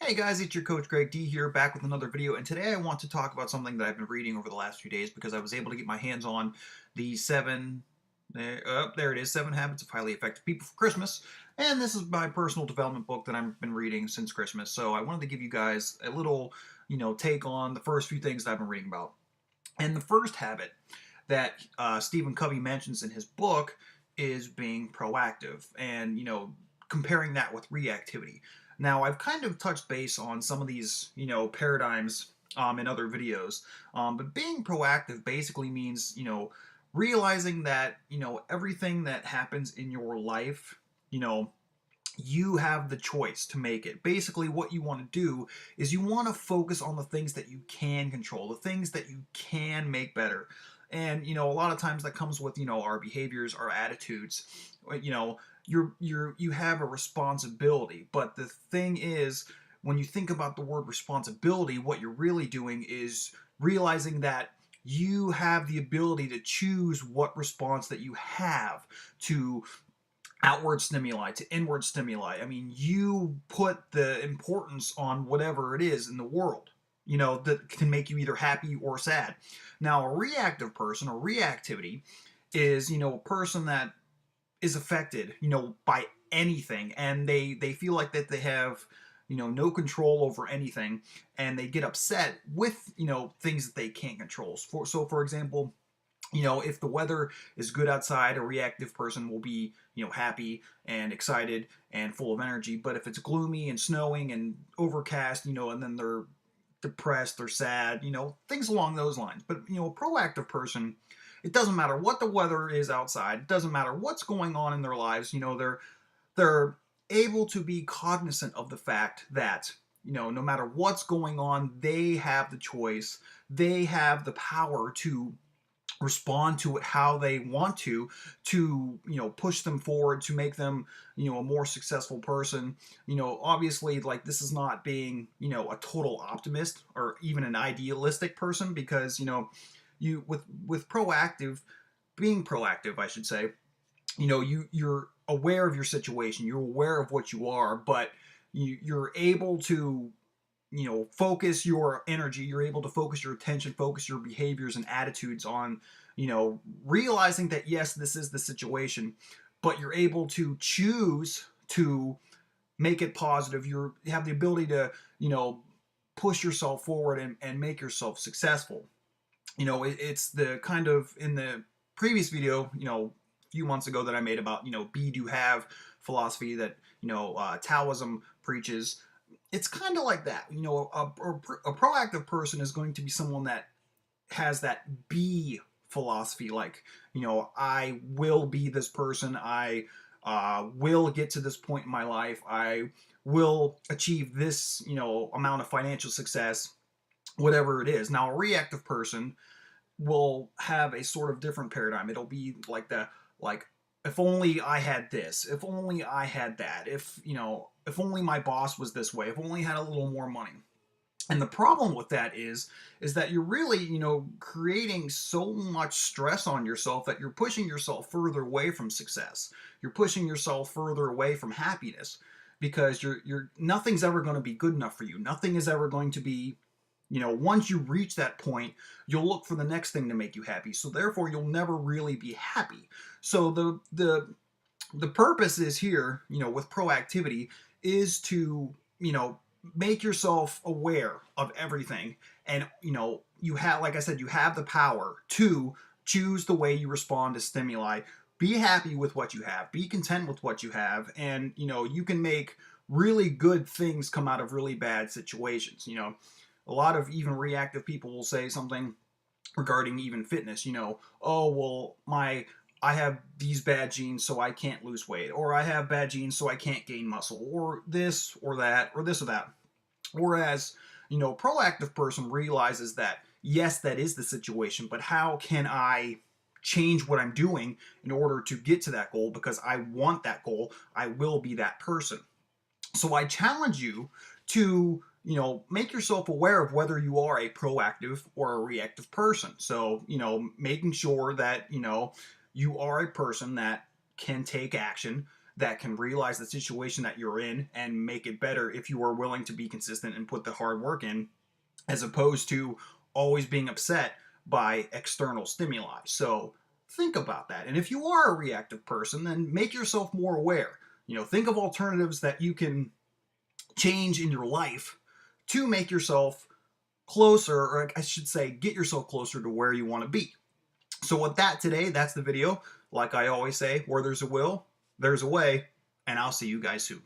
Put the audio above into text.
Hey guys, it's your coach Greg D here, back with another video, and today I want to talk about something that I've been reading over the last few days because I was able to get my hands on the there it is, 7 Habits of Highly Effective People for Christmas, and this is my personal development book that I've been reading since Christmas, so I wanted to give you guys a little, take on the first few things that I've been reading about. And the first habit that Stephen Covey mentions in his book is being proactive, and comparing that with reactivity. Now, I've kind of touched base on some of these, paradigms in other videos, but being proactive basically means, realizing that, everything that happens in your life, you have the choice to make it. Basically, what you want to do is you want to focus on the things that you can control, the things that you can make better. And a lot of times that comes with our behaviors, our attitudes. You have a responsibility, but the thing is, when you think about the word responsibility, what you're really doing is realizing that you have the ability to choose what response that you have to outward stimuli, to inward stimuli. I mean, you put the importance on whatever it is in the world, that can make you either happy or sad. Now, a reactive person or reactivity is, a person that is affected, by anything, and they feel like that they have, no control over anything, and they get upset with, things that they can't control. For example, if the weather is good outside, a reactive person will be, happy and excited and full of energy. But if it's gloomy and snowing and overcast, and then they're depressed or sad, things along those lines. But, a proactive person, it doesn't matter what the weather is outside. It doesn't matter what's going on in their lives. They're able to be cognizant of the fact that, no matter what's going on, they have the choice. They have the power to respond to it how they want to push them forward, to make them a more successful person. Obviously, like, this is not being a total optimist or even an idealistic person, because you with proactive being proactive, I should say, you're aware of your situation, you're aware of what you are, but you're able to focus your energy, you're able to focus your attention, focus your behaviors and attitudes on, realizing that yes, this is the situation, but you're able to choose to make it positive. You have the ability to, push yourself forward and make yourself successful. It's the kind of, in the previous video, a few months ago, that I made about, be do have philosophy that, Taoism preaches. It's kind of like that. A proactive person is going to be someone that has that be philosophy, like, I will be this person, I will get to this point in my life, I will achieve this, amount of financial success, whatever it is. Now, a reactive person will have a sort of different paradigm. It'll be like, if only I had this, if only I had that, if only my boss was this way, if only I had a little more money. And the problem with that is that you're really, creating so much stress on yourself that you're pushing yourself further away from success. You're pushing yourself further away from happiness, because you're nothing's ever going to be good enough for you. Nothing is ever going to be, once you reach that point, you'll look for the next thing to make you happy. So therefore, you'll never really be happy. So the purpose is here, with proactivity, is to, make yourself aware of everything. And, you have, like I said, you have the power to choose the way you respond to stimuli. Be happy with what you have. Be content with what you have. And, you can make really good things come out of really bad situations. A lot of even reactive people will say something regarding even fitness, oh, well, I have these bad genes, so I can't lose weight, or I have bad genes, so I can't gain muscle, or this or that, or this or that. Whereas, a proactive person realizes that, yes, that is the situation, but how can I change what I'm doing in order to get to that goal? Because I want that goal, I will be that person. So I challenge you to, make yourself aware of whether you are a proactive or a reactive person. So, making sure that, you are a person that can take action, that can realize the situation that you're in and make it better if you are willing to be consistent and put the hard work in, as opposed to always being upset by external stimuli. So think about that. And if you are a reactive person, then make yourself more aware. Think of alternatives that you can change in your life to make yourself closer, or I should say, get yourself closer to where you want to be. So with that today, that's the video. Like I always say, where there's a will, there's a way, and I'll see you guys soon.